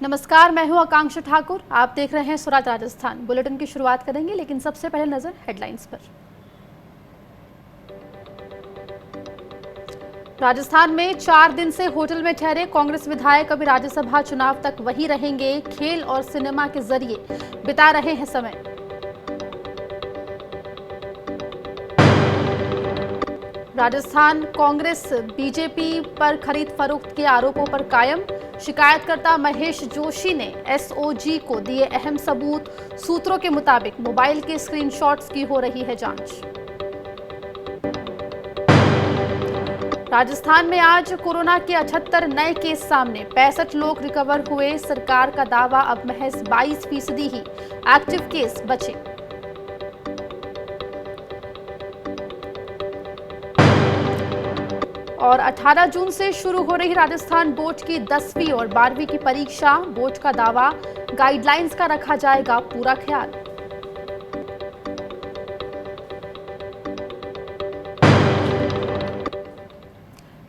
नमस्कार, मैं हूं आकांक्षा ठाकुर। आप देख रहे हैं स्वराज राजस्थान। बुलेटिन की शुरुआत करेंगे, लेकिन सबसे पहले नजर हेडलाइंस पर। राजस्थान में 4 दिन से होटल में ठहरे कांग्रेस विधायक अभी राज्यसभा चुनाव तक वहीं रहेंगे। खेल और सिनेमा के जरिए बिता रहे हैं समय। राजस्थान कांग्रेस बीजेपी पर खरीद फरोख्त के आरोपों पर कायम। शिकायतकर्ता महेश जोशी ने एसओजी को दिए अहम सबूत। सूत्रों के मुताबिक मोबाइल के स्क्रीनशॉट्स की हो रही है जांच। राजस्थान में आज कोरोना के 78 नए केस सामने, 65 लोग रिकवर हुए। सरकार का दावा, अब महज 22% ही एक्टिव केस बचे। और 18 जून से शुरू हो रही राजस्थान बोर्ड की 10वीं और 12वीं की परीक्षा। बोर्ड का दावा, गाइडलाइंस का रखा जाएगा पूरा ख्याल।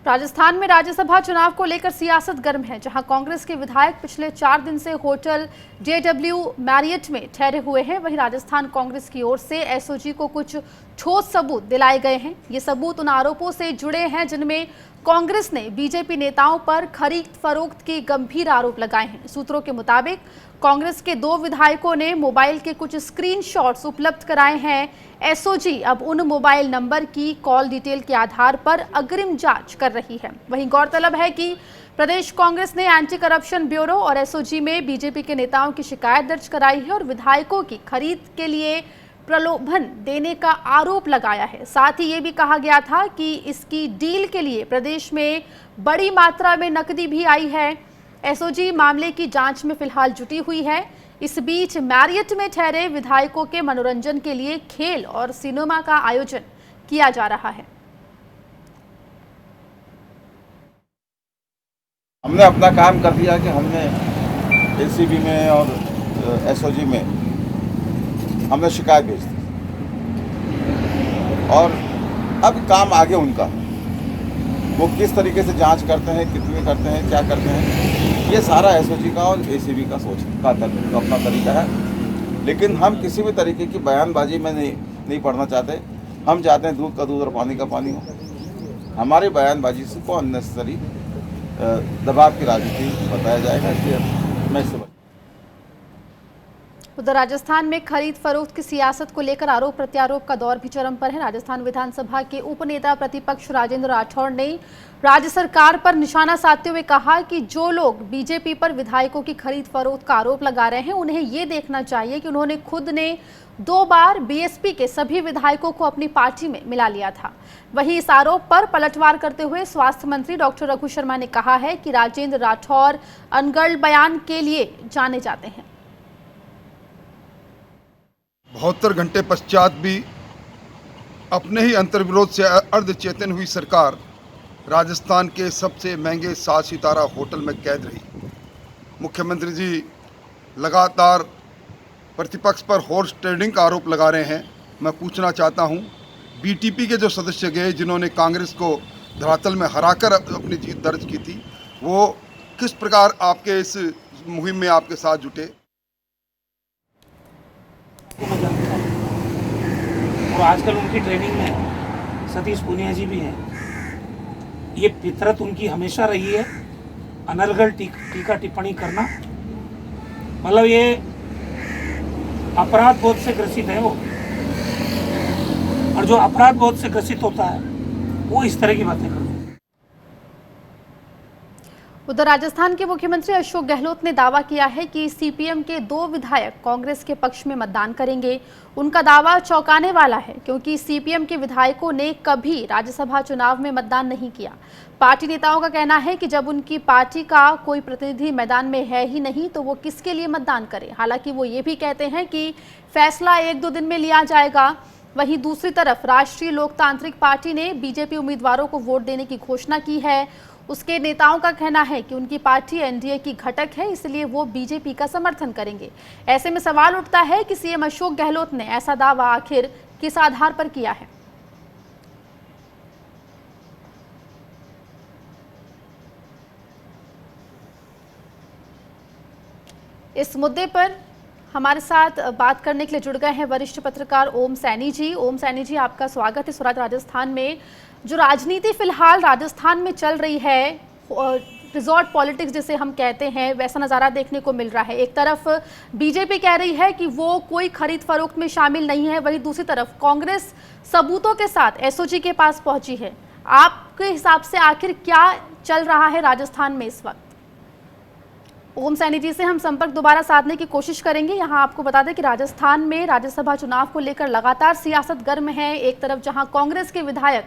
राजस्थान में राज्यसभा चुनाव को लेकर सियासत गर्म है, जहां कांग्रेस के विधायक पिछले 4 दिन से होटल JW मैरियट में ठहरे हुए हैं। वहीं राजस्थान कांग्रेस की ओर से एसओजी को कुछ ठोस सबूत दिलाए गए हैं। ये सबूत उन आरोपों से जुड़े हैं जिनमें कांग्रेस ने बीजेपी नेताओं पर खरीद फरोख्त के गंभीर आरोप लगाए हैं। सूत्रों के मुताबिक कांग्रेस के 2 विधायकों ने मोबाइल के कुछ स्क्रीनशॉट्स उपलब्ध कराए हैं। एसओजी अब उन मोबाइल नंबर की कॉल डिटेल के आधार पर अग्रिम जांच कर रही है। वहीं गौरतलब है कि प्रदेश कांग्रेस ने एंटी करप्शन ब्यूरो और एसओजी में बीजेपी के नेताओं की शिकायत दर्ज कराई है और विधायकों की खरीद के लिए प्रलोभन देने का आरोप लगाया है। साथ ही ये भी कहा गया था कि इसकी डील के लिए प्रदेश में बड़ी मात्रा में नकदी भी आई है। एसओजी मामले की जांच में फिलहाल जुटी हुई है। इस बीच मैरियट में ठहरे विधायकों के मनोरंजन के लिए खेल और सिनेमा का आयोजन किया जा रहा है। हमने अपना काम कर दिया कि हमने एसीबी में और एसओजी में हमने शिकायत भेज दी और अब काम आगे उनका, वो किस तरीके से जांच करते हैं, कितनी करते हैं, क्या करते हैं, ये सारा एसओजी का और एसीबी का सोच का अपना तरीका है। लेकिन हम किसी भी तरीके की बयानबाजी में नहीं पढ़ना चाहते। हम चाहते हैं दूध का दूध और पानी का पानी हो। हमारी बयानबाजी से को अननेसेसरी दबाव की राजनीति बताया जाएगा, इसलिए मैं इससे उधर राजस्थान में खरीद फरोख्त की सियासत को लेकर आरोप प्रत्यारोप का दौर भी चरम पर है। राजस्थान विधानसभा के उपनेता प्रतिपक्ष राजेंद्र राठौड़ ने राज्य सरकार पर निशाना साधते हुए कहा कि जो लोग बीजेपी पर विधायकों की खरीद फरोख्त का आरोप लगा रहे हैं, उन्हें ये देखना चाहिए कि उन्होंने खुद ने 2 बार बीएसपी के सभी विधायकों को अपनी पार्टी में मिला लिया था। वहीं इस आरोप पर पलटवार करते हुए स्वास्थ्य मंत्री डॉक्टर रघु शर्मा ने कहा है कि राजेंद्र राठौड़ अनगढ़ बयान के लिए जाने जाते हैं। 72 घंटे पश्चात भी अपने ही अंतर्विरोध से अर्धचेतन हुई सरकार राजस्थान के सबसे महंगे 7 सितारा होटल में कैद रही। मुख्यमंत्री जी लगातार प्रतिपक्ष पर हॉर्स ट्रेडिंग का आरोप लगा रहे हैं। मैं पूछना चाहता हूं, बीटीपी के जो सदस्य गए जिन्होंने कांग्रेस को धरातल में हराकर अपनी जीत दर्ज की थी, वो किस प्रकार आपके इस मुहिम में आपके साथ जुटे? और आजकल उनकी ट्रेनिंग में सतीश पूनिया जी भी हैं। ये फितरत उनकी हमेशा रही है, अनर्गल टीका टिप्पणी करना। मतलब ये अपराध बोध से ग्रसित है वो, और जो अपराध बोध से ग्रसित होता है वो इस तरह की बातें करता है। उधर राजस्थान के मुख्यमंत्री अशोक गहलोत ने दावा किया है कि सीपीएम के 2 विधायक कांग्रेस के पक्ष में मतदान करेंगे। उनका दावा चौंकाने वाला है, क्योंकि सीपीएम के विधायकों ने कभी राज्यसभा चुनाव में मतदान नहीं किया। पार्टी नेताओं का कहना है कि जब उनकी पार्टी का कोई प्रतिनिधि मैदान में है ही नहीं, तो वो किसके लिए मतदान करें। हालांकि वो ये भी कहते हैं कि फैसला 1-2 दिन में लिया जाएगा। वहीं दूसरी तरफ राष्ट्रीय लोकतांत्रिक पार्टी ने बीजेपी उम्मीदवारों को वोट देने की घोषणा की है। उसके नेताओं का कहना है कि उनकी पार्टी एनडीए की घटक है, इसलिए वो बीजेपी का समर्थन करेंगे। ऐसे में सवाल उठता है कि सीएम अशोक गहलोत ने ऐसा दावा आखिर किस आधार पर किया है। इस मुद्दे पर हमारे साथ बात करने के लिए जुड़ गए हैं वरिष्ठ पत्रकार ओम सैनी जी। ओम सैनी जी, आपका स्वागत है स्वराज राजस्थान में। जो राजनीति फिलहाल राजस्थान में चल रही है, रिजॉर्ट पॉलिटिक्स जिसे हम कहते हैं, वैसा नज़ारा देखने को मिल रहा है। एक तरफ बीजेपी कह रही है कि वो कोई खरीद फरोख्त में शामिल नहीं है, वहीं दूसरी तरफ कांग्रेस सबूतों के साथ एसओजी के पास पहुंची है। आपके हिसाब से आखिर क्या चल रहा है राजस्थान में इस वक्त? ओम सैनी जी से हम संपर्क दोबारा साधने की कोशिश करेंगे। यहाँ आपको बता दें कि राजस्थान में राज्यसभा चुनाव को लेकर लगातार सियासत गर्म है। एक तरफ जहाँ कांग्रेस के विधायक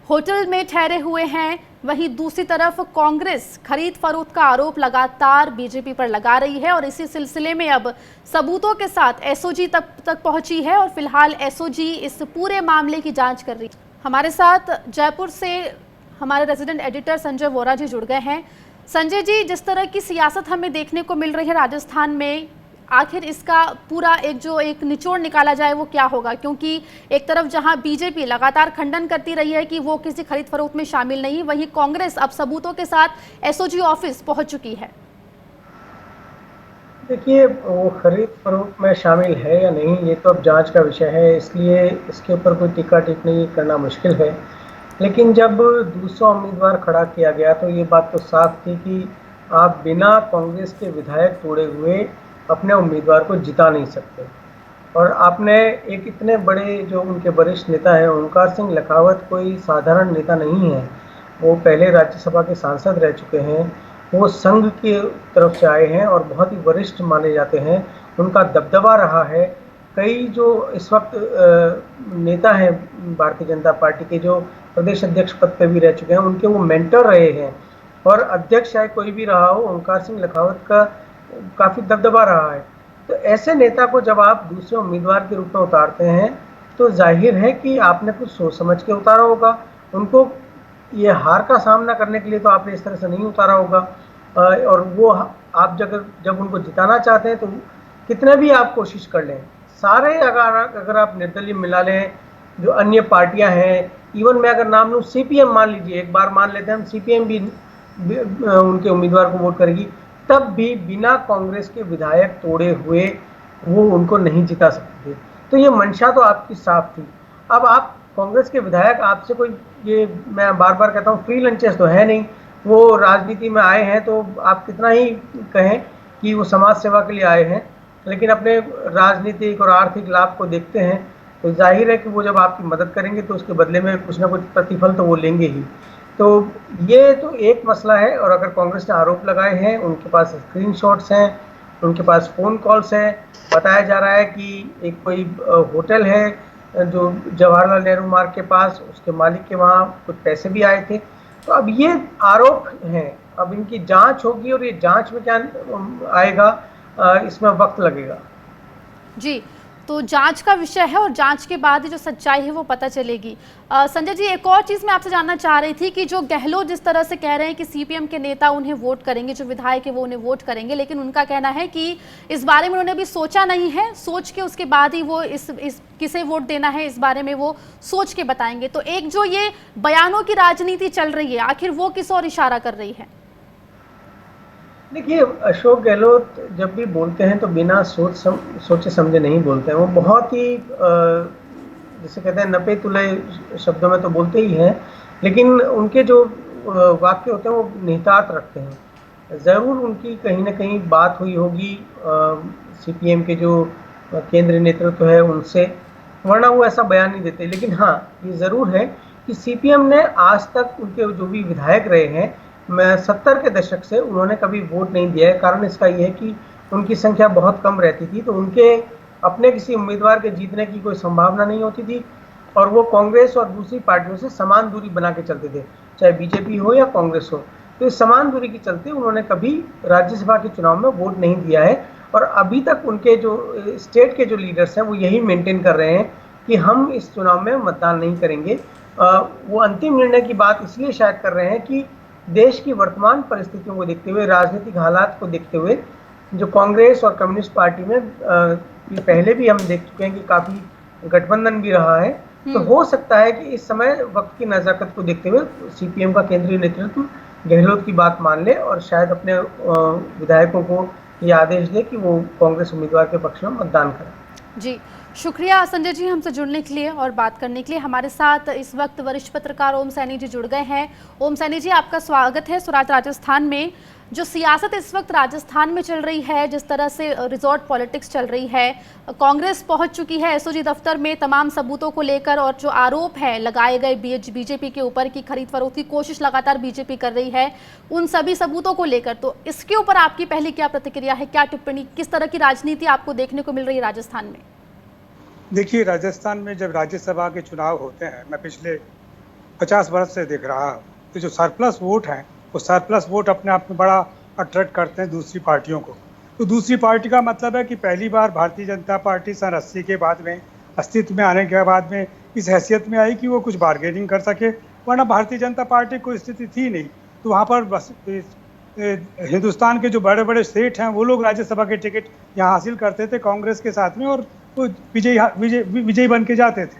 होटल में ठहरे हुए हैं, वहीं दूसरी तरफ कांग्रेस खरीद फरोख्त का आरोप लगातार बीजेपी पर लगा रही है और इसी सिलसिले में अब सबूतों के साथ एसओजी तक पहुंची है और फिलहाल एसओजी इस पूरे मामले की जांच कर रही है। हमारे साथ जयपुर से हमारे रेजिडेंट एडिटर संजय वोरा जी जुड़ गए हैं। संजय जी, जिस तरह की सियासत हमें देखने को मिल रही है राजस्थान में, आखिर इसका पूरा एक निचोड़ निकाला जाए वो क्या होगा? क्योंकि एक तरफ जहां बीजेपी लगातार खंडन करती रही है कि वो किसी खरीद फरोख्त में शामिल नहीं, वहीं कांग्रेस अब सबूतों के साथ एसओजी ऑफिस पहुंच चुकी है। देखिए, वो खरीद फरोख्त में शामिल है या नहीं, ये तो अब जांच का विषय है, इसलिए इसके ऊपर कोई टीका टिप्पणी करना मुश्किल है। लेकिन जब दूसरा उम्मीदवार खड़ा किया गया तो ये बात तो साफ थी कि आप बिना कांग्रेस के विधायक तोड़े हुए अपने उम्मीदवार को जिता नहीं सकते। और आपने एक इतने बड़े जो उनके वरिष्ठ नेता हैं, ओंकार सिंह लखावत कोई साधारण नेता नहीं है। वो पहले राज्यसभा के सांसद रह चुके हैं, वो संघ की तरफ से आए हैं और बहुत ही वरिष्ठ माने जाते हैं। उनका दबदबा रहा है। कई जो इस वक्त नेता हैं भारतीय जनता पार्टी के, जो प्रदेश अध्यक्ष पद पर भी रह चुके हैं, उनके वो मेंटर रहे हैं। और अध्यक्ष चाहे कोई भी रहा हो, ओंकार सिंह लखावत का काफ़ी दबदबा रहा है। तो ऐसे नेता को जब आप दूसरे उम्मीदवार के रूप में उतारते हैं तो जाहिर है कि आपने कुछ सोच समझ के उतारा होगा। उनको ये हार का सामना करने के लिए तो आपने इस तरह से नहीं उतारा होगा। और वो आप जब उनको जिताना चाहते हैं तो कितने भी आप कोशिश कर लें, सारे अगर आप निर्दलीय मिला लें, जो अन्य पार्टियां हैं, इवन मैं अगर नाम लूँ सीपीएम, मान लीजिए, एक बार मान लेते हैं हम सीपीएम भी उनके उम्मीदवार को वोट करेगी, तब भी बिना कांग्रेस के विधायक तोड़े हुए वो उनको नहीं जिता सकते थे। तो ये मंशा तो आपकी साफ थी। अब आप कांग्रेस के विधायक, आपसे कोई, ये मैं बार बार कहता हूँ, फ्री लंचेस तो है नहीं। वो राजनीति में आए हैं तो आप कितना ही कहें कि वो समाज सेवा के लिए आए हैं, लेकिन अपने राजनीतिक और आर्थिक लाभ को देखते हैं तो जाहिर है कि वो जब आपकी मदद करेंगे तो उसके बदले में कुछ ना कुछ प्रतिफल तो वो लेंगे ही। तो ये तो एक मसला है। और अगर कांग्रेस ने आरोप लगाए हैं, उनके पास स्क्रीनशॉट्स हैं, उनके पास फ़ोन कॉल्स हैं। बताया जा रहा है कि एक कोई होटल है जो जवाहरलाल नेहरू मार्ग के पास, उसके मालिक के वहाँ कुछ पैसे भी आए थे। तो अब ये आरोप हैं, अब इनकी जांच होगी और ये जांच में क्या आएगा, इसमें वक्त लगेगा। जी, तो जांच का विषय है और जांच के बाद ही जो सच्चाई है वो पता चलेगी। संजय जी, एक और चीज़ मैं आपसे जानना चाह रही थी कि जो गहलोत जिस तरह से कह रहे हैं कि सीपीएम के नेता उन्हें वोट करेंगे, जो विधायक है वो उन्हें वोट करेंगे, लेकिन उनका कहना है कि इस बारे में उन्होंने अभी सोचा नहीं है, सोच के उसके बाद ही वो इस किसे वोट देना है इस बारे में वो सोच के बताएंगे। तो एक जो ये बयानों की राजनीति चल रही है, आखिर वो किस ओर इशारा कर रही है? देखिए, अशोक गहलोत जब भी बोलते हैं तो बिना सोचे समझे नहीं बोलते हैं। वो बहुत ही जिसे कहते हैं नपे तुले शब्दों में तो बोलते ही हैं, लेकिन उनके जो वाक्य होते हैं वो निहितार्थ रखते हैं। ज़रूर उनकी कहीं ना कहीं बात हुई होगी सीपीएम के जो केंद्रीय नेतृत्व है उनसे, वरना वो ऐसा बयान नहीं देते। लेकिन हाँ, ये ज़रूर है कि सीपीएम ने आज तक उनके जो भी विधायक रहे हैं, 70 के दशक से उन्होंने कभी वोट नहीं दिया है। कारण इसका ये है कि उनकी संख्या बहुत कम रहती थी, तो उनके अपने किसी उम्मीदवार के जीतने की कोई संभावना नहीं होती थी और वो कांग्रेस और दूसरी पार्टियों से समान दूरी बना के चलते थे, चाहे बीजेपी हो या कांग्रेस हो। तो इस समान दूरी के चलते उन्होंने कभी राज्यसभा के चुनाव में वोट नहीं दिया है। और अभी तक उनके जो स्टेट के जो लीडर्स हैं वो यही मेंटेन कर रहे हैं कि हम इस चुनाव में मतदान नहीं करेंगे। वो अंतिम निर्णय की बात इसलिए शायद कर रहे हैं कि देश की वर्तमान परिस्थितियों को देखते हुए, राजनीतिक हालात को देखते हुए, जो कांग्रेस और कम्युनिस्ट पार्टी में ये पहले भी हम देख चुके हैं कि काफ़ी गठबंधन भी रहा है। तो हो सकता है कि इस समय वक्त की नज़ाकत को देखते हुए सीपीएम का केंद्रीय नेतृत्व गहलोत की बात मान ले और शायद अपने विधायकों को ये आदेश दे कि वो कांग्रेस उम्मीदवार के पक्ष में मतदान करें। जी, शुक्रिया संजय जी हमसे जुड़ने के लिए और बात करने के लिए। हमारे साथ इस वक्त वरिष्ठ पत्रकार ओम सैनी जी जुड़ गए हैं। ओम सैनी जी, आपका स्वागत है। स्वराज राजस्थान में जो सियासत इस वक्त राजस्थान में चल रही है, जिस तरह से रिजॉर्ट पॉलिटिक्स चल रही है, कांग्रेस पहुंच चुकी है एसओजी दफ्तर में तमाम सबूतों को लेकर, और जो आरोप है लगाए गए बीजेपी के ऊपर की खरीद फरोख्त की कोशिश लगातार बीजेपी कर रही है उन सभी सबूतों को लेकर, तो इसके ऊपर आपकी पहली क्या प्रतिक्रिया है, क्या टिप्पणी, किस तरह की राजनीति आपको देखने को मिल रही है राजस्थान में? देखिए, राजस्थान में जब राज्यसभा के चुनाव होते हैं, मैं पिछले 50 वर्ष से देख रहा हूँ, तो जो सरप्लस वोट हैं, वो सरप्लस वोट अपने आप में बड़ा अट्रैक्ट करते हैं दूसरी पार्टियों को। तो दूसरी पार्टी का मतलब है कि पहली बार भारतीय जनता पार्टी सन 80 के बाद में अस्तित्व में आने के बाद में इस हैसियत में आई कि वो कुछ बार्गेनिंग कर सके, वरना भारतीय जनता पार्टी को स्थिति थी नहीं। तो वहाँ पर बस हिंदुस्तान के जो बड़े बड़े स्टेट हैं वो लोग राज्यसभा के टिकट यहाँ हासिल करते थे कांग्रेस के साथ में, और वो विजयी बन के जाते थे।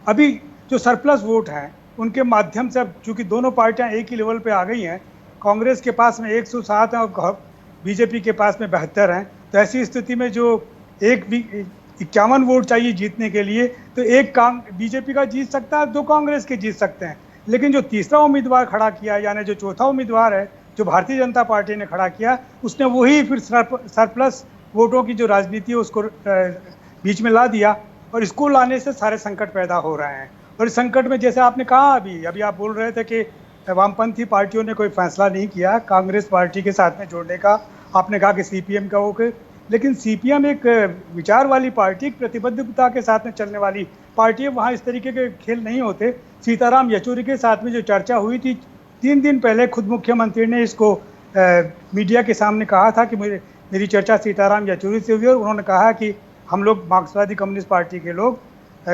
अभी जो सरप्लस वोट हैं उनके माध्यम से, अब चूंकि दोनों पार्टियां एक ही लेवल पे आ गई हैं, कांग्रेस के पास में 107 है और बीजेपी के पास में 72 हैं, तो ऐसी स्थिति में जो 51 वोट चाहिए जीतने के लिए, तो एक बीजेपी का जीत सकता है, 2 कांग्रेस के जीत सकते हैं। लेकिन जो तीसरा उम्मीदवार खड़ा किया, यानी जो चौथा उम्मीदवार है जो भारतीय जनता पार्टी ने खड़ा किया, उसने वही फिर सरप्लस वोटों की जो राजनीति है उसको बीच में ला दिया, और इसको लाने से सारे संकट पैदा हो रहे हैं। और इस संकट में, जैसे आपने कहा अभी आप बोल रहे थे कि वामपंथी पार्टियों ने कोई फैसला नहीं किया कांग्रेस पार्टी के साथ में जोड़ने का, आपने कहा कि सीपीएम का वो, लेकिन सीपीएम एक विचार वाली पार्टी, एक प्रतिबद्धता के साथ में चलने वाली पार्टी है, वहाँ इस तरीके के खेल नहीं होते। सीताराम येचुरी के साथ में जो चर्चा हुई थी 3 दिन पहले, खुद मुख्यमंत्री ने इसको मीडिया के सामने कहा था कि मेरी चर्चा सीताराम येचुरी से हुई, और उन्होंने कहा कि हम लोग मार्क्सवादी कम्युनिस्ट पार्टी के लोग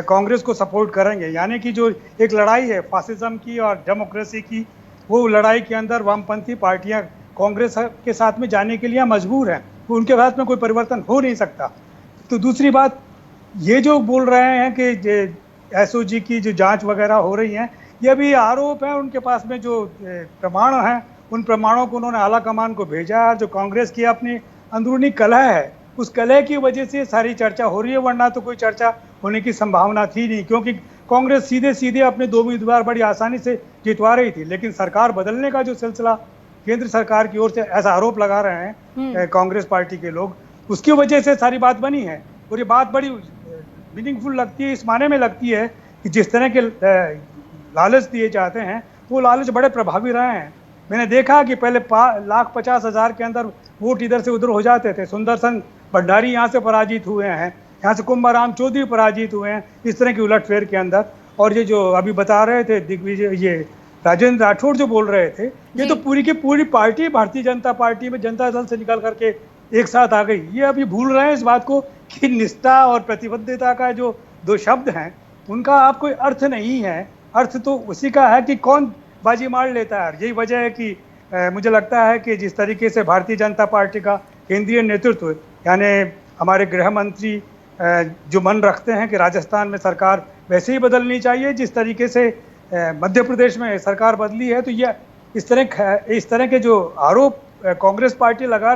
कांग्रेस को सपोर्ट करेंगे। यानी कि जो एक लड़ाई है फासिज्म की और डेमोक्रेसी की, वो लड़ाई के अंदर वामपंथी पार्टियां कांग्रेस के साथ में जाने के लिए मजबूर हैं, तो उनके साथ में कोई परिवर्तन हो नहीं सकता। तो दूसरी बात, ये जो बोल रहे हैं कि एसओजी की जो जांच वगैरह हो रही है, ये भी आरोप है। उनके पास में जो प्रमाण हैं, उन प्रमाणों को उन्होंने आला कमान को भेजा है। जो कांग्रेस की अपनी अंदरूनी कलह है, उस कलह की वजह से सारी चर्चा हो रही है, वरना तो कोई चर्चा होने की संभावना थी नहीं, क्योंकि कांग्रेस सीधे सीधे अपने 2 उम्मीदवार बड़ी आसानी से जितवा रही थी। लेकिन सरकार बदलने का जो सिलसिला केंद्र सरकार की ओर से ऐसा आरोप लगा रहे हैं कांग्रेस पार्टी के लोग, उसकी वजह से सारी बात बनी है। और ये बात बड़ी मीनिंगफुल लगती है, इस माने में लगती है कि जिस तरह के लालच दिए जाते हैं, वो लालच बड़े प्रभावी रहे हैं। मैंने देखा कि पहले 1,50,000 के अंदर वोट इधर से उधर हो जाते थे। सुंदरसन भंडारी यहाँ से पराजित हुए हैं, यहाँ से कुंभाराम चौधरी पराजित हुए हैं, इस तरह की उलटफेर के अंदर। और ये जो अभी बता रहे थे दिग्विजय, ये राजेंद्र राठौड़ जो बोल रहे थे, ये तो पूरी की पूरी पार्टी भारतीय जनता पार्टी में जनता दल से निकल करके एक साथ आ गई। ये अभी भूल रहे हैं इस बात को कि निष्ठा और प्रतिबद्धता का जो 2 शब्द हैं, उनका आप कोई अर्थ नहीं है। अर्थ तो उसी का है कि कौन बाजी मार लेता है। यही वजह है कि मुझे लगता है कि जिस तरीके से भारतीय जनता पार्टी का केंद्रीय नेतृत्व, यानी हमारे गृह मंत्री जो मन रखते हैं कि राजस्थान में सरकार वैसे ही बदलनी चाहिए जिस तरीके से मध्य प्रदेश में सरकार बदली है, तो ये इस तरह के जो आरोप कांग्रेस पार्टी लगा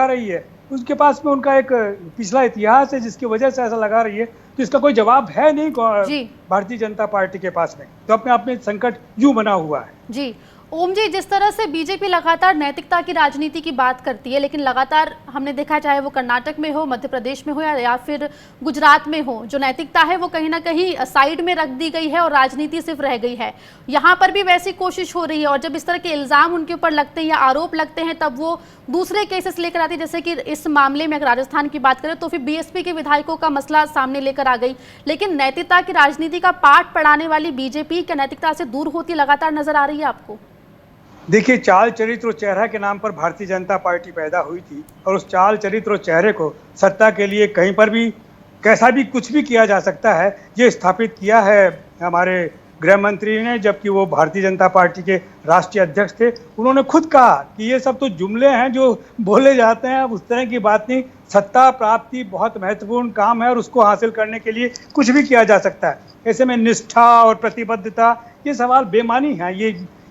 रही है, उसके पास में उनका एक पिछला इतिहास है जिसकी वजह से ऐसा लगा रही है। तो इसका कोई जवाब है नहीं भारतीय जनता पार्टी के पास में, तो अपने आप में संकट यूं बना हुआ है। जी ओम जी, जिस तरह से बीजेपी लगातार नैतिकता की राजनीति की बात करती है, लेकिन लगातार हमने देखा, चाहे वो कर्नाटक में हो, मध्य प्रदेश में हो या फिर गुजरात में हो, जो नैतिकता है वो कहीं ना कहीं साइड में रख दी गई है और राजनीति सिर्फ रह गई है। यहाँ पर भी वैसी कोशिश हो रही है, और जब इस तरह के इल्ज़ाम उनके ऊपर लगते हैं या आरोप लगते हैं, तब वो दूसरे केसेस लेकर आती है। जैसे कि इस मामले में अगर राजस्थान की बात करें तो फिर बीएसपी के विधायकों का मसला सामने लेकर आ गई। लेकिन नैतिकता की राजनीति का पाठ पढ़ाने वाली बीजेपी क्या नैतिकता से दूर होती लगातार नजर आ रही है आपको? देखिए, चाल चरित्र और चेहरा के नाम पर भारतीय जनता पार्टी पैदा हुई थी, और उस चाल चरित्र और चेहरे को सत्ता के लिए कहीं पर भी कैसा भी कुछ भी किया जा सकता है, ये स्थापित किया है हमारे गृह मंत्री ने। जबकि वो भारतीय जनता पार्टी के राष्ट्रीय अध्यक्ष थे, उन्होंने खुद कहा कि ये सब तो जुमले हैं जो बोले जाते हैं, उस तरह की बात नहीं। सत्ता प्राप्ति बहुत महत्वपूर्ण काम है और उसको हासिल करने के लिए कुछ भी किया जा सकता है। ऐसे में निष्ठा और प्रतिबद्धता, ये सवाल बेमानी है।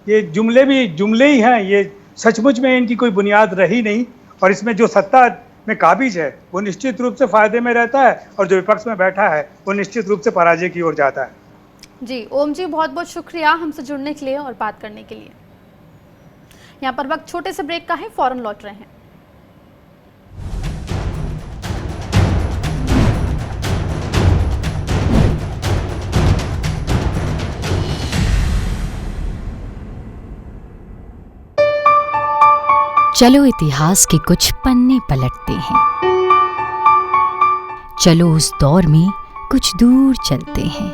ये जुमले भी जुमले ही हैं, ये सचमुच में इनकी कोई बुनियाद रही नहीं। और इसमें जो सत्ता में काबिज है वो निश्चित रूप से फायदे में रहता है और जो विपक्ष में बैठा है वो निश्चित रूप से पराजय की ओर जाता है। जी ओम जी, बहुत बहुत शुक्रिया हमसे जुड़ने के लिए और बात करने के लिए। यहाँ पर वक्त छोटे से ब्रेक का है, फौरन लौट रहे हैं। चलो इतिहास के कुछ पन्ने पलटते हैं, चलो उस दौर में कुछ दूर चलते हैं।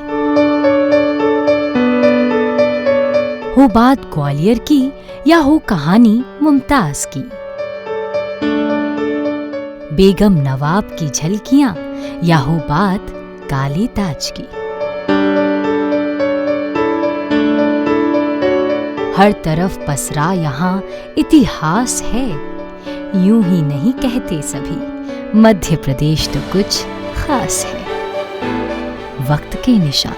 हो बात ग्वालियर की या हो कहानी मुमताज की, बेगम नवाब की झलकियां या हो बात काले ताज की, हर तरफ पसरा यहाँ इतिहास है। यूं ही नहीं कहते सभी, मध्य प्रदेश तो कुछ खास है। वक्त के निशान।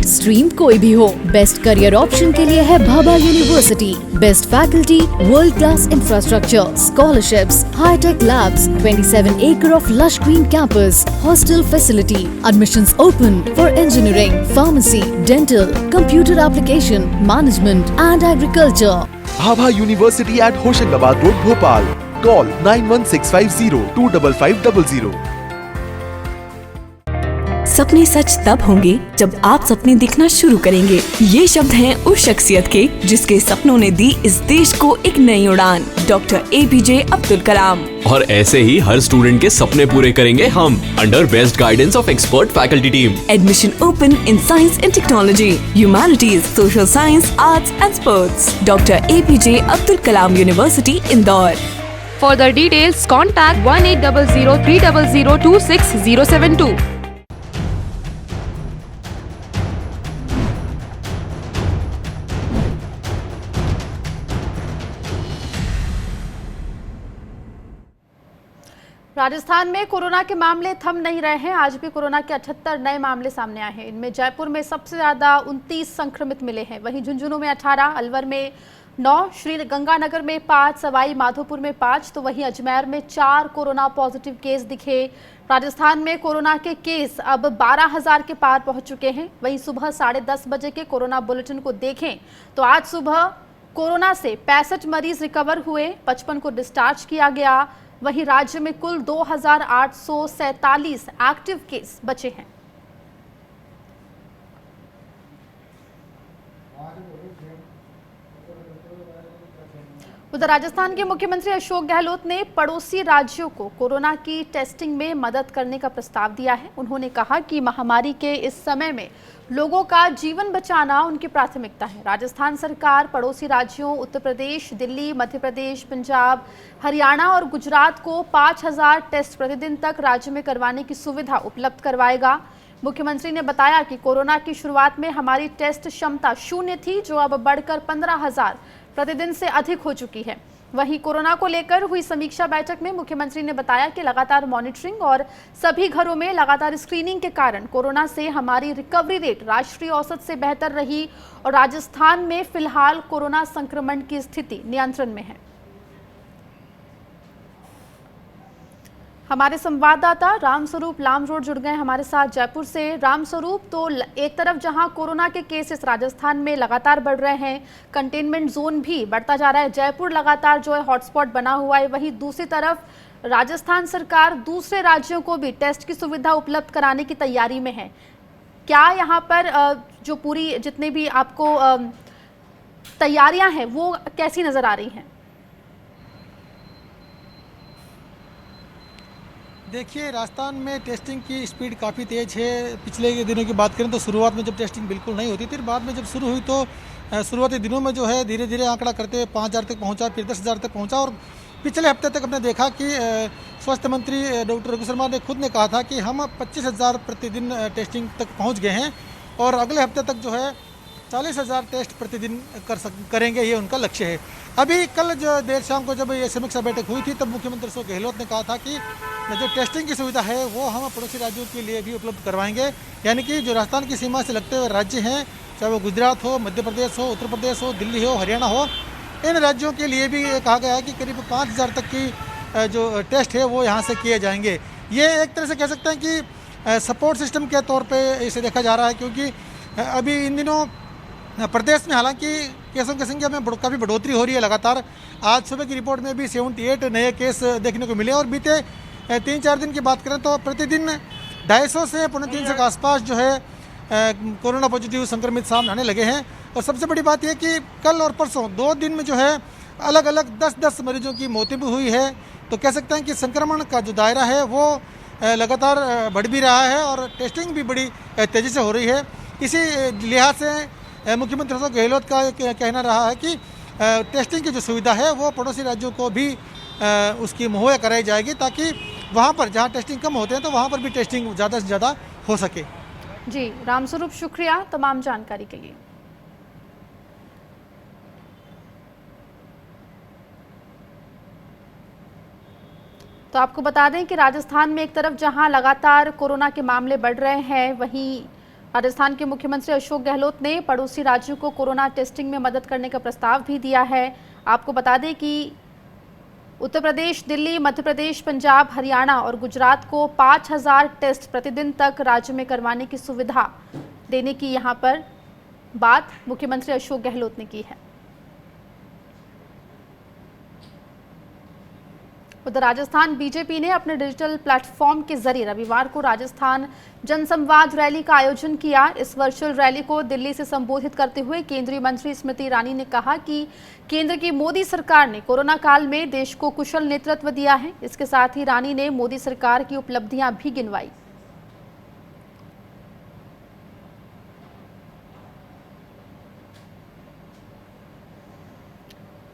स्ट्रीम कोई भी हो, बेस्ट करियर ऑप्शन के लिए है Bhabha university. Best faculty, world class infrastructure, scholarships, hitech labs, 27 acre of lush green campus, hostel facility, admissions open for engineering, pharmacy, dental, computer application, management and agriculture. Bhabha University at Hoshangabad Road, Bhopal. Call 91650 25500. सपने सच तब होंगे जब आप सपने दिखना शुरू करेंगे। ये शब्द हैं उस शख्सियत के जिसके सपनों ने दी इस देश को एक नई उड़ान, डॉक्टर APJ अब्दुल कलाम। और ऐसे ही हर स्टूडेंट के सपने पूरे करेंगे हम, under best guidance of expert faculty team. Admission open in science and technology, humanities, social science, arts and sports. Doctor APJ Abdul Kalam university, Indore. For the details contact 1800 300 26072। Rajasthan में कोरोना के मामले थम नहीं रहे हैं। आज भी कोरोना के 78 नए मामले सामने आए हैं। इनमें जयपुर में सबसे ज्यादा 29 संक्रमित मिले हैं। वहीं झुंझुनू में 18, अलवर में 9, श्री गंगानगर में 5, सवाई माधोपुर में 5, तो वहीं अजमेर में 4 कोरोना पॉजिटिव केस दिखे। राजस्थान में कोरोना के केस अब 12,000 के पार पहुंच चुके हैं। वहीं सुबह 10:30 बजे के कोरोना बुलेटिन को देखें तो आज सुबह कोरोना से 65 मरीज रिकवर हुए, 55 को डिस्चार्ज किया गया। वहीं राज्य में कुल 2,847 एक्टिव केस बचे हैं। उधर राजस्थान के मुख्यमंत्री अशोक गहलोत ने पड़ोसी राज्यों को कोरोना की टेस्टिंग में मदद करने का प्रस्ताव दिया है। उन्होंने कहा कि महामारी के इस समय में लोगों का जीवन बचाना उनकी प्राथमिकता है। राजस्थान सरकार पड़ोसी राज्यों उत्तर प्रदेश, दिल्ली, मध्य प्रदेश, पंजाब, हरियाणा और गुजरात को 5,000 टेस्ट प्रतिदिन तक राज्य में करवाने की सुविधा उपलब्ध करवाएगा। मुख्यमंत्री ने बताया कि कोरोना की शुरुआत में हमारी टेस्ट क्षमता 0 थी, जो अब बढ़कर 15,000 प्रतिदिन से अधिक हो चुकी है। वहीं कोरोना को लेकर हुई समीक्षा बैठक में मुख्यमंत्री ने बताया कि लगातार मॉनिटरिंग और सभी घरों में लगातार स्क्रीनिंग के कारण कोरोना से हमारी रिकवरी रेट राष्ट्रीय औसत से बेहतर रही और राजस्थान में फिलहाल कोरोना संक्रमण की स्थिति नियंत्रण में है। हमारे संवाददाता रामस्वरूप लामरोड जुड़ गए हमारे साथ जयपुर से। रामस्वरूप, तो एक तरफ जहां कोरोना के केसेस राजस्थान में लगातार बढ़ रहे हैं, कंटेनमेंट जोन भी बढ़ता जा रहा है, जयपुर लगातार जो है हॉटस्पॉट बना हुआ है, वहीं दूसरी तरफ राजस्थान सरकार दूसरे राज्यों को भी टेस्ट की सुविधा उपलब्ध कराने की तैयारी में है। क्या यहाँ पर जो पूरी जितने भी आपको तैयारियां हैं वो कैसी नजर आ रही हैं? देखिए, राजस्थान में टेस्टिंग की स्पीड काफ़ी तेज़ है। पिछले दिनों की बात करें तो शुरुआत में जब टेस्टिंग बिल्कुल नहीं होती थी, बाद में जब शुरू हुई तो शुरुआती दिनों में जो है धीरे धीरे आंकड़ा करते हुए 5,000 तक पहुंचा, फिर 10,000 तक पहुंचा और पिछले हफ्ते तक हमने देखा कि स्वास्थ्य मंत्री डॉक्टर रघु शर्मा ने खुद ने कहा था कि हम 25,000 प्रतिदिन टेस्टिंग तक पहुँच गए हैं और अगले हफ्ते तक जो है 40,000 टेस्ट प्रतिदिन करेंगे, ये उनका लक्ष्य है। अभी कल जो देर शाम को जब ये समीक्षा बैठक हुई थी तब मुख्यमंत्री अशोक गहलोत ने कहा था कि जो टेस्टिंग की सुविधा है वो हम पड़ोसी राज्यों के लिए भी उपलब्ध करवाएंगे, यानी कि जो राजस्थान की सीमा से लगते हुए राज्य हैं चाहे वो गुजरात हो, मध्य प्रदेश हो, उत्तर प्रदेश हो, दिल्ली हो, हरियाणा हो, इन राज्यों के लिए भी कहा गया है कि करीब 5,000 तक की जो टेस्ट है वो यहाँ से किए जाएंगे। ये एक तरह से कह सकते हैं कि सपोर्ट सिस्टम के तौर पे इसे देखा जा रहा है, क्योंकि अभी इन दिनों प्रदेश में हालांकि केसों की संख्या में काफ़ी बढ़ोतरी हो रही है लगातार। आज सुबह की रिपोर्ट में भी 78 नए केस देखने को मिले और बीते 3-4 दिन की बात करें तो प्रतिदिन 250 से 350 के आसपास जो है कोरोना पॉजिटिव संक्रमित सामने आने लगे हैं। और सबसे बड़ी बात यह कि कल और परसों 2 दिन में जो है अलग अलग 10-10 मरीजों की मौतें भी हुई है। तो कह सकते हैं कि संक्रमण का जो दायरा है वो लगातार बढ़ भी रहा है और टेस्टिंग भी बड़ी तेज़ी से हो रही है। इसी लिहाज से मुख्यमंत्री अशोक गहलोत का कहना रहा है कि टेस्टिंग की जो सुविधा है वो पड़ोसी राज्यों को भी उसकी मुहैया कराई जाएगी, ताकि वहाँ पर जहाँ टेस्टिंग कम होते हैं तो वहाँ पर भी टेस्टिंग ज़्यादा से ज़्यादा हो सके। जी रामस्वरूप, शुक्रिया तमाम जानकारी के लिए। तो आपको बता दें कि राजस्थान में एक तरफ जहां लगातार कोरोना के मामले बढ़ रहे हैं, वहीं राजस्थान के मुख्यमंत्री अशोक गहलोत ने पड़ोसी राज्यों को कोरोना टेस्टिंग में मदद करने का प्रस्ताव भी दिया है। आपको बता दें कि उत्तर प्रदेश, दिल्ली, मध्य प्रदेश, पंजाब, हरियाणा और गुजरात को 5,000 टेस्ट प्रतिदिन तक राज्य में करवाने की सुविधा देने की यहां पर बात मुख्यमंत्री अशोक गहलोत ने की है। उधर राजस्थान बीजेपी ने अपने डिजिटल प्लेटफॉर्म के जरिए रविवार को राजस्थान जनसंवाद रैली का आयोजन किया। इस वर्चुअल रैली को दिल्ली से संबोधित करते हुए केंद्रीय मंत्री स्मृति ईरानी ने कहा कि केंद्र की मोदी सरकार ने कोरोना काल में देश को कुशल नेतृत्व दिया है। इसके साथ ही ईरानी ने मोदी सरकार की उपलब्धियां भी गिनवाई।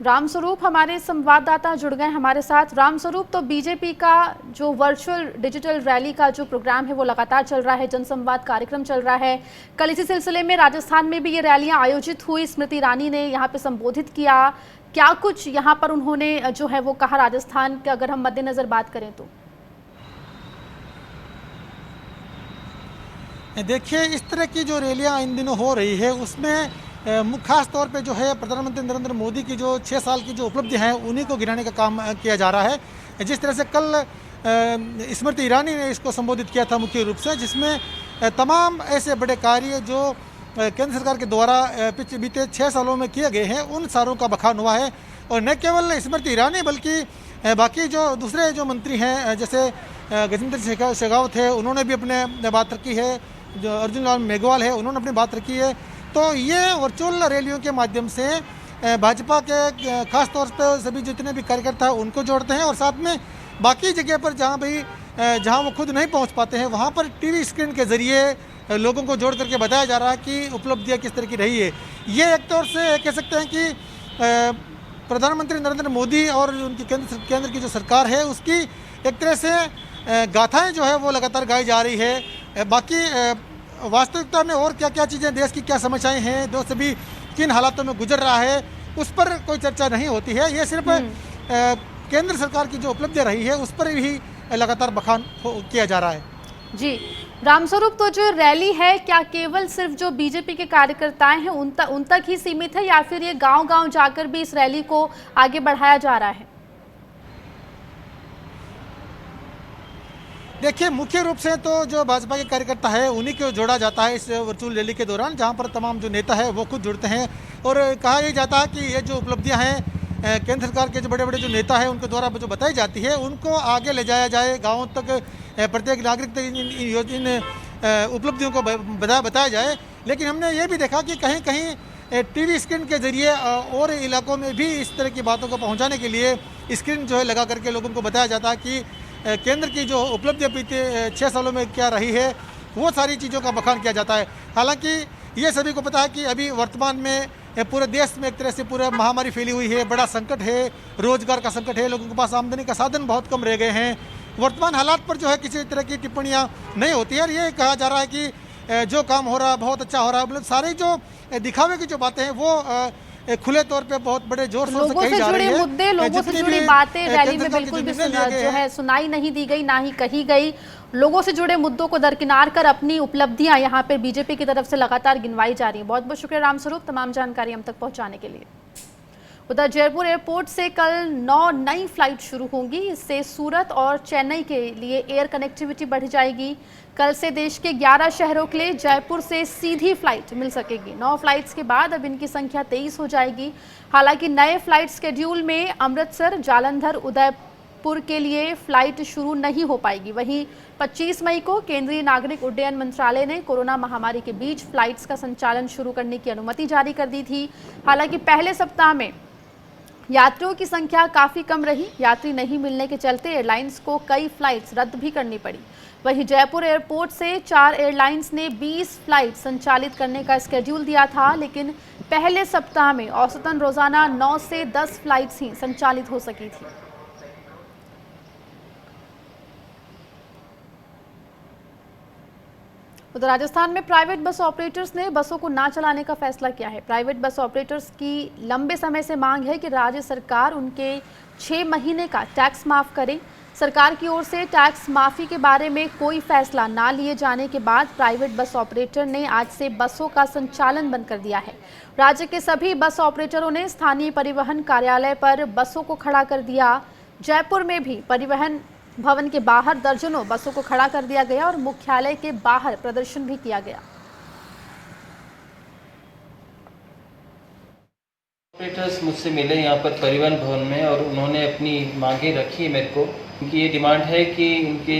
रामस्वरूप हमारे संवाददाता जुड़ गए हमारे साथ। रामस्वरूप, तो बीजेपी का जो वर्चुअल डिजिटल रैली का जो प्रोग्राम है वो लगातार चल रहा है, जनसंवाद कार्यक्रम चल रहा है। कल इसी सिलसिले में राजस्थान में भी ये रैलियां आयोजित हुई, स्मृति ईरानी ने यहाँ पे संबोधित किया। क्या कुछ यहाँ पर उन्होंने जो है वो कहा राजस्थान के, अगर हम मद्देनजर बात करें तो? देखिए, इस तरह की जो रैलियां इन दिनों हो रही है उसमें खास तौर पे जो है प्रधानमंत्री नरेंद्र मोदी की जो 6 साल की जो उपलब्धि हैं उन्हीं को गिनाने का काम किया जा रहा है। जिस तरह से कल स्मृति ईरानी ने इसको संबोधित किया था मुख्य रूप से, जिसमें तमाम ऐसे बड़े कार्य जो केंद्र सरकार के द्वारा बीते 6 सालों में किए गए हैं उन सारों का बखान हुआ है। और न केवल स्मृति ईरानी बल्कि बाकी जो दूसरे जो मंत्री हैं जैसे गजेंद्र सिंह शेखावत है, उन्होंने भी अपने बात रखी है। जो अर्जुन राम मेघवाल है उन्होंने अपनी बात रखी है। तो ये वर्चुअल रैलियों के माध्यम से भाजपा के खास तौर पर सभी जितने भी कार्यकर्ता हैं उनको जोड़ते हैं और साथ में बाकी जगह पर जहां वो खुद नहीं पहुंच पाते हैं वहां पर टीवी स्क्रीन के जरिए लोगों को जोड़ करके बताया जा रहा है कि उपलब्धियां किस तरह की रही है। ये एक तौर से कह सकते हैं कि प्रधानमंत्री नरेंद्र मोदी और उनकी केंद्र की जो सरकार है उसकी एक तरह से गाथाएँ जो है वो लगातार गाई जा रही है। बाकी वास्तविकता में और क्या क्या चीज़ें, देश की क्या समस्याएं हैं, देश अभी किन हालातों में गुजर रहा है, उस पर कोई चर्चा नहीं होती है। ये सिर्फ केंद्र सरकार की जो उपलब्धियां रही है उस पर ही लगातार बखान किया जा रहा है। जी रामस्वरूप, तो जो रैली है क्या केवल सिर्फ जो बीजेपी के कार्यकर्ताएं हैं उन तक ही सीमित है या फिर ये गांव-गांव जाकर भी इस रैली को आगे बढ़ाया जा रहा है? देखिए, मुख्य रूप से तो जो भाजपा के कार्यकर्ता है उन्हीं को जोड़ा जाता है इस वर्चुअल रैली के दौरान, जहां पर तमाम जो नेता है वो खुद जुड़ते हैं और कहा यह जाता है कि ये जो उपलब्धियां हैं केंद्र सरकार के जो बड़े बड़े जो नेता हैं उनके द्वारा जो बताई जाती है उनको आगे ले जाया जाए, गाँव तक प्रत्येक नागरिक तक इन उपलब्धियों को बताया जाए। लेकिन हमने ये भी देखा कि कहीं कहीं टीवी स्क्रीन के जरिए और इलाकों में भी इस तरह की बातों को पहुँचाने के लिए स्क्रीन जो है लगा करके लोगों को बताया जाता है कि केंद्र की जो उपलब्धियां बीते 6 सालों में क्या रही है वो सारी चीज़ों का बखान किया जाता है। हालांकि ये सभी को पता है कि अभी वर्तमान में पूरे देश में एक तरह से पूरा महामारी फैली हुई है, बड़ा संकट है, रोजगार का संकट है, लोगों के पास आमदनी का साधन बहुत कम रह गए हैं। वर्तमान हालात पर जो है किसी तरह की टिप्पणियाँ नहीं होती है और ये कहा जा रहा है कि जो काम हो रहा है बहुत अच्छा हो रहा है। मतलब सारी जो दिखावे की जो बातें हैं वो खुले तौर पे बहुत बड़े जोर शोर से लोगों कही से जा रही जुड़े है। मुद्दे, लोगों से जितनी जुड़ी भी बातें रैली केंद्र में सरकार के बिल्कुल भी निर्णय लिए गए जो है सुनाई नहीं दी गई, ना ही कही गई। लोगों से जुड़े मुद्दों को दरकिनार कर अपनी उपलब्धियां यहाँ पर बीजेपी की तरफ से लगातार गिनवाई जा रही है। बहुत बहुत शुक्रिया रामस्वरूप, तमाम जानकारी हम तक पहुँचाने के लिए। उधर जयपुर एयरपोर्ट से कल 9 नई फ्लाइट शुरू होंगी। इससे सूरत और चेन्नई के लिए एयर कनेक्टिविटी बढ़ जाएगी। कल से देश के 11 शहरों के लिए जयपुर से सीधी फ्लाइट मिल सकेगी। 9 फ्लाइट्स के बाद अब इनकी संख्या 23 हो जाएगी। हालांकि नए फ्लाइट शेड्यूल में अमृतसर, जालंधर, उदयपुर के लिए फ्लाइट शुरू नहीं हो पाएगी। वहीं 25 मई को केंद्रीय नागरिक उड्डयन मंत्रालय ने कोरोना महामारी के बीच फ्लाइट्स का संचालन शुरू करने की अनुमति जारी कर दी थी। हालांकि पहले सप्ताह में यात्रियों की संख्या काफ़ी कम रही। यात्री नहीं मिलने के चलते एयरलाइंस को कई फ्लाइट्स रद्द भी करनी पड़ी। वहीं जयपुर एयरपोर्ट से 4 एयरलाइंस ने 20 फ्लाइट संचालित करने का स्केड्यूल दिया था, लेकिन पहले सप्ताह में औसतन रोजाना 9 से 10 फ्लाइट्स ही संचालित हो सकी थी। उधर राजस्थान में प्राइवेट बस ऑपरेटर्स ने बसों को ना चलाने का फैसला किया है। प्राइवेट बस ऑपरेटर्स की लंबे समय से मांग है कि राज्य सरकार उनके 6 महीने का टैक्स माफ करे। सरकार की ओर से टैक्स माफी के बारे में कोई फैसला ना लिए जाने के बाद प्राइवेट बस ऑपरेटर ने आज से बसों का संचालन बंद कर दिया है। राज्य के सभी बस ऑपरेटरों ने स्थानीय परिवहन कार्यालय पर बसों को खड़ा कर दिया। जयपुर में भी परिवहन भवन के बाहर दर्जनों बसों को खड़ा कर दिया गया और मुख्यालय के बाहर प्रदर्शन भी किया गया। ऑपरेटर्स मुझसे मिले यहाँ पर परिवहन भवन में और उन्होंने अपनी मांगे रखी है मेरे को। उनकी ये डिमांड है कि इनके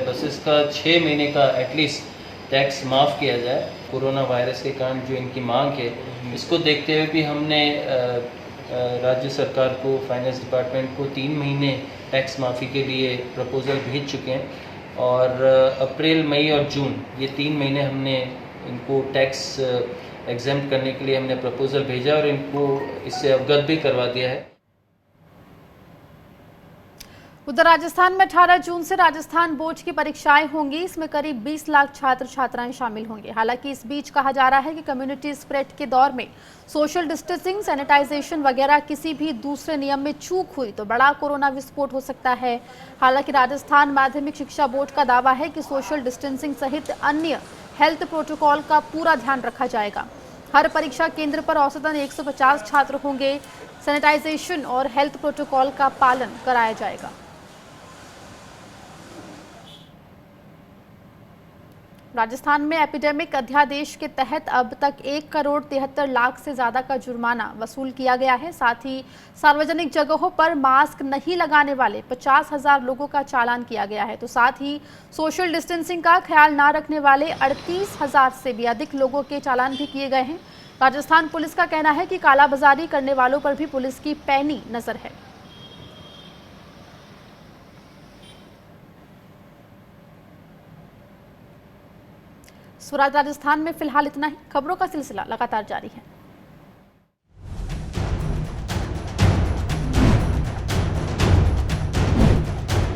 बसेस का 6 महीने का एटलीस्ट टैक्स माफ़ किया जाए। कोरोना वायरस के कारण जो इनकी मांग है, इसको देखते हुए भी हमने राज्य सरकार को, फाइनेंस डिपार्टमेंट को 3 महीने टैक्स माफ़ी के लिए प्रपोज़ल भेज चुके हैं और अप्रैल, मई और जून ये 3 महीने हमने इनको टैक्स एग्जेम्प्ट करने के लिए हमने प्रपोज़ल भेजा और इनको इससे अवगत भी करवा दिया है। उधर राजस्थान में 18 जून से राजस्थान बोर्ड की परीक्षाएं होंगी। इसमें करीब 20 लाख छात्र छात्राएं शामिल होंगे। हालांकि इस बीच कहा जा रहा है कि कम्युनिटी स्प्रेड के दौर में सोशल डिस्टेंसिंग, सैनिटाइजेशन वगैरह किसी भी दूसरे नियम में चूक हुई तो बड़ा कोरोना विस्फोट हो सकता है। हालांकि राजस्थान माध्यमिक शिक्षा बोर्ड का दावा है कि सोशल डिस्टेंसिंग सहित अन्य हेल्थ प्रोटोकॉल का पूरा ध्यान रखा जाएगा। हर परीक्षा केंद्र पर औसतन 150 छात्र होंगे। सैनिटाइजेशन और हेल्थ प्रोटोकॉल का पालन कराया जाएगा। राजस्थान में एपिडेमिक अध्यादेश के तहत अब तक 1 करोड़ 73 लाख से ज्यादा का जुर्माना वसूल किया गया है। साथ ही सार्वजनिक जगहों पर मास्क नहीं लगाने वाले 50,000 लोगों का चालान किया गया है। तो साथ ही सोशल डिस्टेंसिंग का ख्याल ना रखने वाले 38,000 से भी अधिक लोगों के चालान भी किए गए हैं। राजस्थान पुलिस का कहना है कि कालाबाजारी करने वालों पर भी पुलिस की पैनी नजर है। सूरत राजस्थान में फिलहाल इतना ही। खबरों का सिलसिला लगातार जारी है।